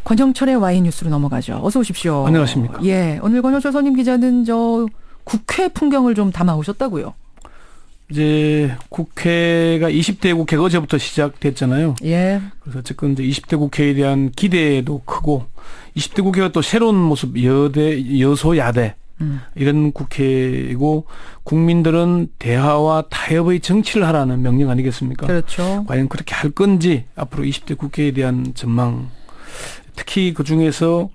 권영철의 와이뉴스로 넘어가죠. 어서 오십시오. 안녕하십니까. 예, 오늘 권영철 선임 기자는 국회 풍경을 좀 담아오셨다고요. 이제 국회가 20대 국회가 어제부터 시작됐잖아요. 예. 그래서 어쨌든 이제 20대 국회에 대한 기대도 크고 20대 국회가 또 새로운 모습 여소야대 이런 국회이고 국민들은 대화와 타협의 정치를 하라는 명령 아니겠습니까? 그렇죠. 과연 그렇게 할 건지 앞으로 20대 국회에 대한 전망 특히 그중에서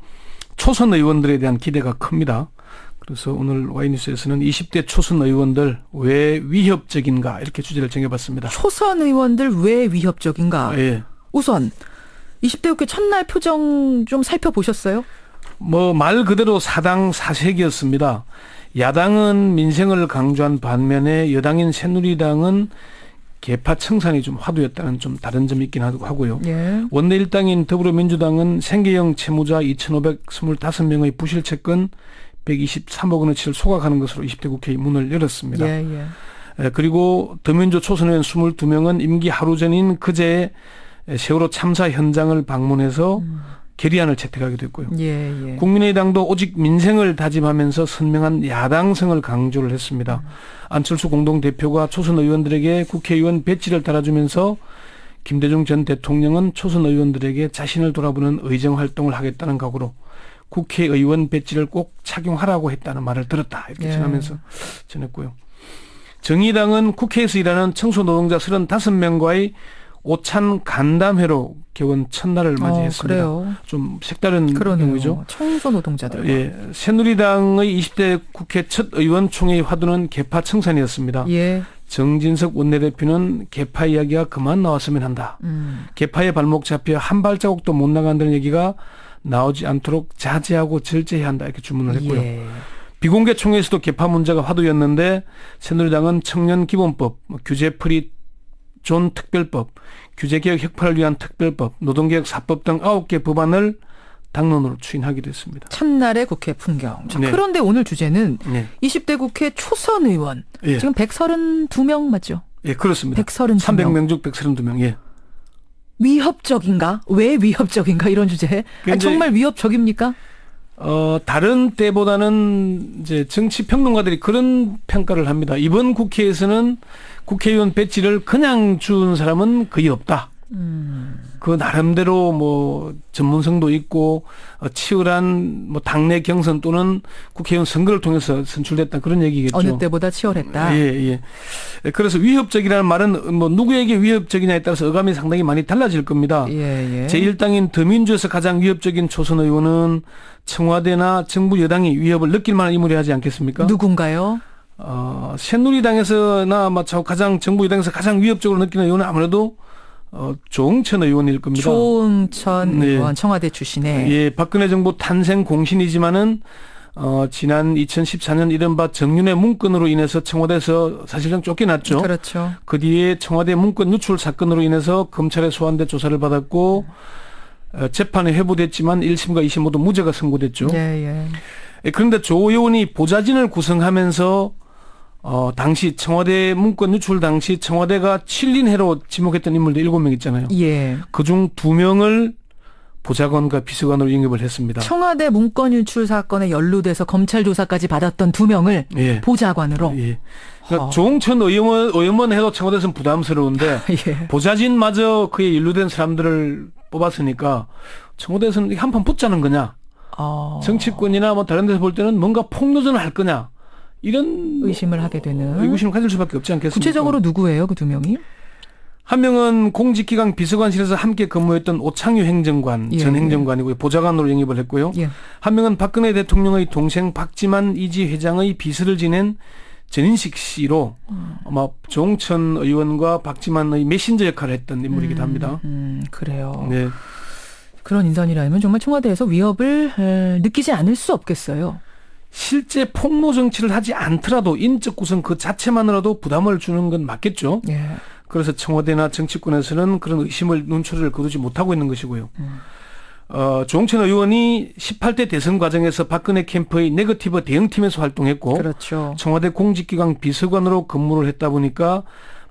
초선 의원들에 대한 기대가 큽니다. 그래서 오늘 와이뉴스에서는 20대 초선 의원들 왜 위협적인가 이렇게 주제를 정해봤습니다. 초선 의원들 왜 위협적인가? 예. 우선 20대 국회 첫날 표정 좀 살펴보셨어요? 말 그대로 사당 사색이었습니다. 야당은 민생을 강조한 반면에 여당인 새누리당은 계파 청산이 좀 화두였다는 좀 다른 점이 있긴 하고요. 예. 원내일당인 더불어민주당은 생계형 채무자 2,525명의 부실 채권 123억 원어치를 소각하는 것으로 20대 국회의 문을 열었습니다. 예, 예. 그리고 더민주 초선의원 22명은 임기 하루 전인 그제 세월호 참사 현장을 방문해서 결의안을 채택하게 됐고요. 예, 예. 국민의당도 오직 민생을 다짐하면서 선명한 야당성을 강조를 했습니다. 안철수 공동대표가 초선 의원들에게 국회의원 배지를 달아주면서 김대중 전 대통령은 초선 의원들에게 자신을 돌아보는 의정활동을 하겠다는 각오로 국회의원 배지를 꼭 착용하라고 했다는 말을 들었다. 이렇게 전하면서 전했고요. 정의당은 국회에서 일하는 청소노동자 35명과의 오찬 간담회로 개원 첫날을 맞이했습니다. 그래요. 좀 색다른 그러네요. 경우죠. 청소노동자들. 예, 새누리당의 20대 국회 첫 의원총회의 화두는 계파 청산이었습니다. 예. 정진석 원내대표는 계파 이야기가 그만 나왔으면 한다. 계파의 발목 잡혀 한 발자국도 못 나간다는 얘기가 나오지 않도록 자제하고 절제해야 한다 이렇게 주문을 했고요. 예. 비공개 총회에서도 계파 문제가 화두였는데 새누리당은 청년기본법, 규제풀이 존 특별법, 규제개혁 혁파를 위한 특별법, 노동개혁 4법 등 9개 법안을 당론으로 추인하기도 했습니다. 첫날의 국회 풍경. 자, 네. 그런데 오늘 주제는 네. 20대 국회 초선 의원. 예. 지금 132명 맞죠? 예, 그렇습니다. 132명. 300명 중 132명. 예. 위협적인가? 왜 위협적인가? 이런 주제. 정말 위협적입니까? 다른 때보다는 이제 정치 평론가들이 그런 평가를 합니다. 이번 국회에서는 국회의원 배지를 그냥 준 사람은 거의 없다. 그 나름대로 전문성도 있고 치열한 당내 경선 또는 국회의원 선거를 통해서 선출됐다 그런 얘기겠죠. 어느 때보다 치열했다. 예. 그래서 위협적이라는 말은 누구에게 위협적이냐에 따라서 어감이 상당히 많이 달라질 겁니다. 예. 제1당인 더민주에서 가장 위협적인 초선 의원은 청와대나 정부 여당이 위협을 느낄 만한 인물이 하지 않겠습니까? 누군가요? 새누리당에서나 가장 정부 여당에서 가장 위협적으로 느끼는 의원은 아무래도 조응천 의원일 겁니다. 조응천 의원 청와대 출신의. 예, 박근혜 정부 탄생 공신이지만은 지난 2014년 이른바 정윤회 문건으로 인해서 청와대에서 사실상 쫓겨났죠. 그렇죠. 그 뒤에 청와대 문건 유출 사건으로 인해서 검찰에 소환돼 조사를 받았고 재판에 회부됐지만 1심과 2심 모두 무죄가 선고됐죠. 예. 그런데 조 의원이 보좌진을 구성하면서 당시 청와대 문건 유출 당시 청와대가 7인회로 지목했던 인물들 7명 있잖아요. 예. 그중 2명을 보좌관과 비서관으로 영입을 했습니다. 청와대 문건 유출 사건에 연루돼서 검찰 조사까지 받았던 2명을 예. 보좌관으로. 예. 그러니까 조응천 의원만 해도 청와대에서는 부담스러운데 예. 보좌진마저 그에 연루된 사람들을 뽑았으니까 청와대에서는 한판 붙자는 거냐. 정치권이나 다른 데서 볼 때는 뭔가 폭로전을 할 거냐. 이런 의심을 하게 되는. 의구심을 가질 수밖에 없지 않겠습니까? 구체적으로 누구예요, 그 2명이? 한 명은 공직기강 비서관실에서 함께 근무했던 오창유 행정관, 예. 전 행정관이고 보좌관으로 영입을 했고요. 예. 한 명은 박근혜 대통령의 동생 박지만 이지 회장의 비서를 지낸 전인식 씨로 아마 조응천 의원과 박지만의 메신저 역할을 했던 인물이기도 합니다. 그래요. 네. 그런 인선이라면 정말 청와대에서 위협을 느끼지 않을 수 없겠어요. 실제 폭로 정치를 하지 않더라도 인적 구성 그 자체만으로도 부담을 주는 건 맞겠죠. 예. 그래서 청와대나 정치권에서는 그런 의심을 눈초리를 거두지 못하고 있는 것이고요. 조응천 의원이 18대 대선 과정에서 박근혜 캠프의 네거티브 대응팀에서 활동했고 그렇죠. 청와대 공직기강 비서관으로 근무를 했다 보니까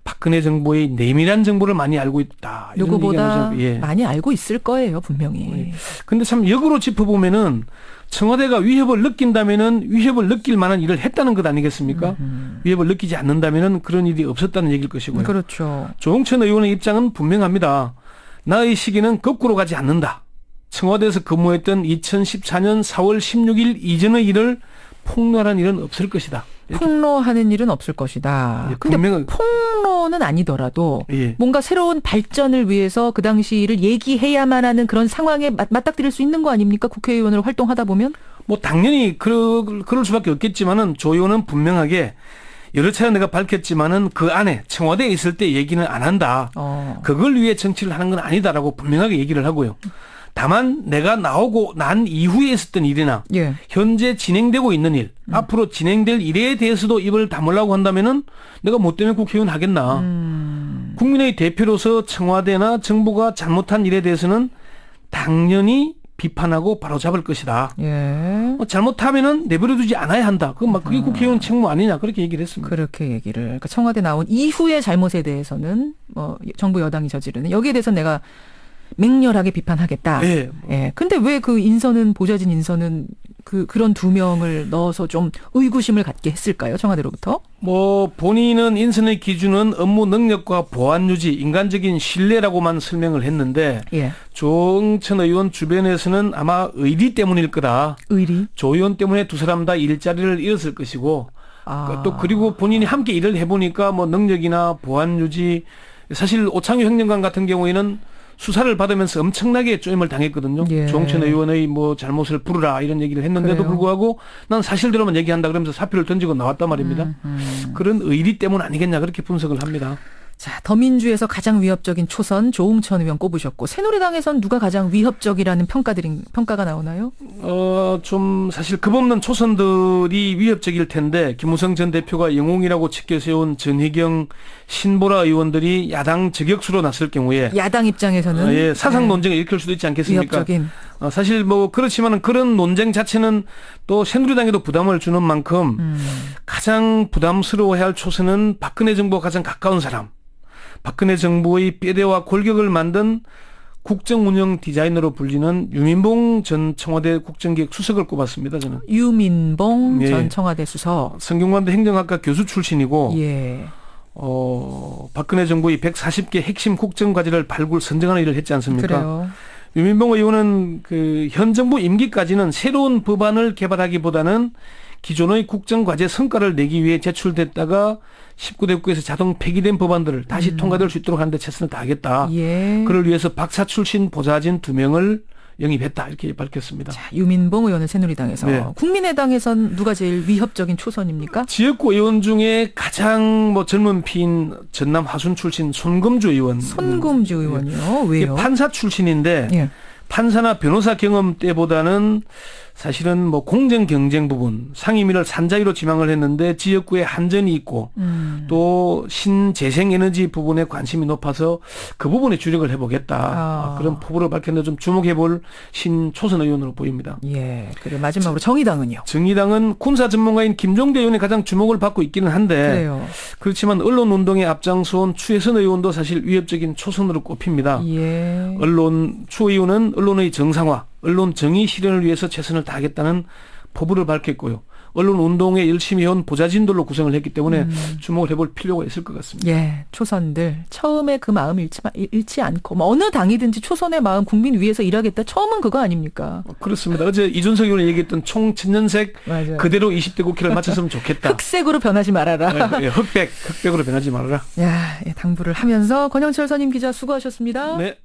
박근혜 정부의 내밀한 정보를 많이 알고 있다. 이런 누구보다 얘기는 예. 많이 알고 있을 거예요, 분명히. 예. 근데 참 역으로 짚어보면은 청와대가 위협을 느낀다면은 위협을 느낄 만한 일을 했다는 것 아니겠습니까? 위협을 느끼지 않는다면은 그런 일이 없었다는 얘기일 것이고요. 그렇죠. 조홍천 의원의 입장은 분명합니다. 나의 시기는 거꾸로 가지 않는다. 청와대에서 근무했던 2014년 4월 16일 이전의 일을 폭로하는 일은 없을 것이다. 폭로하는 일은 없을 것이다. 예, 근데 분명한- 폭로는 아니더라도 예. 뭔가 새로운 발전을 위해서 그 당시 일을 얘기해야만 하는 그런 상황에 맞닥뜨릴 수 있는 거 아닙니까? 국회의원으로 활동하다 보면? 뭐 당연히 그럴 수밖에 없겠지만은 조 의원은 분명하게 여러 차례 내가 밝혔지만은 그 안에 청와대에 있을 때 얘기는 안 한다. 그걸 위해 정치를 하는 건 아니다라고 분명하게 얘기를 하고요. 다만 내가 나오고 난 이후에 있었던 일이나 예. 현재 진행되고 있는 일, 앞으로 진행될 일에 대해서도 입을 다물라고 한다면은 내가 뭐 때문에 국회의원 하겠나. 국민의 대표로서 청와대나 정부가 잘못한 일에 대해서는 당연히 비판하고 바로잡을 것이다. 예. 잘못하면은 내버려두지 않아야 한다. 그게 국회의원 책무 아니냐 그렇게 얘기를 했습니다. 그렇게 얘기를. 그러니까 청와대 나온 이후의 잘못에 대해서는 정부 여당이 저지르는 여기에 대해서 내가 맹렬하게 비판하겠다. 예. 예. 근데 왜 그 인선은 보좌진 인선은 그런 두 명을 넣어서 좀 의구심을 갖게 했을까요? 청와대로부터? 뭐 본인은 인선의 기준은 업무 능력과 보안 유지, 인간적인 신뢰라고만 설명을 했는데 예. 조응천 의원 주변에서는 아마 의리 때문일 거다. 의리. 조 의원 때문에 두 사람 다 일자리를 잃었을 것이고 또 그리고 본인이 함께 일을 해보니까 뭐 능력이나 보안 유지 사실 오창규 행정관 같은 경우에는 수사를 받으면서 엄청나게 쪼임을 당했거든요. 예. 조홍천 의원의 뭐 잘못을 부르라 이런 얘기를 했는데도 그래요. 불구하고 난 사실대로만 얘기한다 그러면서 사표를 던지고 나왔단 말입니다. 그런 의리 때문 아니겠냐 그렇게 분석을 합니다. 자, 더민주에서 가장 위협적인 초선 조응천 의원 꼽으셨고 새누리당에선 누가 가장 위협적이라는 평가가 나오나요? 좀 사실 급없는 초선들이 위협적일 텐데 김무성 전 대표가 영웅이라고 지켜 세운 전희경, 신보라 의원들이 야당 저격수로 났을 경우에 야당 입장에서는 예, 사상 논쟁을 일으킬 수도 있지 않겠습니까? 위협적인. 사실 뭐 그렇지만은 그런 논쟁 자체는 또 새누리당에도 부담을 주는 만큼 가장 부담스러워해야 할 초선은 박근혜 정부와 가장 가까운 사람. 박근혜 정부의 뼈대와 골격을 만든 국정운영 디자이너로 불리는 유민봉 전 청와대 국정기획 수석을 꼽았습니다. 저는. 유민봉 예. 전 청와대 수석. 성균관대 행정학과 교수 출신이고 예. 박근혜 정부의 140개 핵심 국정과제를 선정하는 일을 했지 않습니까? 그래요. 유민봉 의원은 그 현 정부 임기까지는 새로운 법안을 개발하기보다는 기존의 국정과제 성과를 내기 위해 제출됐다가 19대 국회에서 자동 폐기된 법안들을 다시 통과될 수 있도록 하는데 최선을 다하겠다. 예. 그를 위해서 박사 출신 보좌진 2명을 영입했다 이렇게 밝혔습니다. 자, 유민봉 의원은 새누리당에서. 네. 국민의당에선 누가 제일 위협적인 초선입니까? 지역구 의원 중에 가장 뭐 젊은 피인 전남 화순 출신 손금주 의원. 손금주 의원이요. 왜요? 판사 출신인데 예. 판사나 변호사 경험 때보다는 사실은 뭐 공정 경쟁 부분 상임위를 산자위로 지망을 했는데 지역구에 한전이 있고 또 신재생에너지 부분에 관심이 높아서 그 부분에 주력을 해보겠다. 그런 포부를 밝혔는데 좀 주목해볼 신초선 의원으로 보입니다. 예. 그리고 마지막으로 정의당은요. 정의당은 군사 전문가인 김종대 의원이 가장 주목을 받고 있기는 한데 그래요. 그렇지만 언론운동에 앞장서온 추혜선 의원도 사실 위협적인 초선으로 꼽힙니다. 예. 추 의원은 언론의 정상화, 언론 정의 실현을 위해서 최선을 다하겠다는 포부를 밝혔고요. 언론 운동에 열심히 해온 보좌진들로 구성을 했기 때문에 주목을 해볼 필요가 있을 것 같습니다. 예, 초선들 처음에 그 마음 잃지 않고 뭐 어느 당이든지 초선의 마음 국민 위해서 일하겠다. 처음은 그거 아닙니까? 그렇습니다. 어제 이준석 의원이 얘기했던 총천년색 맞아요. 그대로 20대 국회를 마쳤으면 좋겠다. 흑색으로 변하지 말아라. 예, 흑백으로 변하지 말아라. 야, 예, 당부를 하면서 권영철 선임 기자 수고하셨습니다. 네.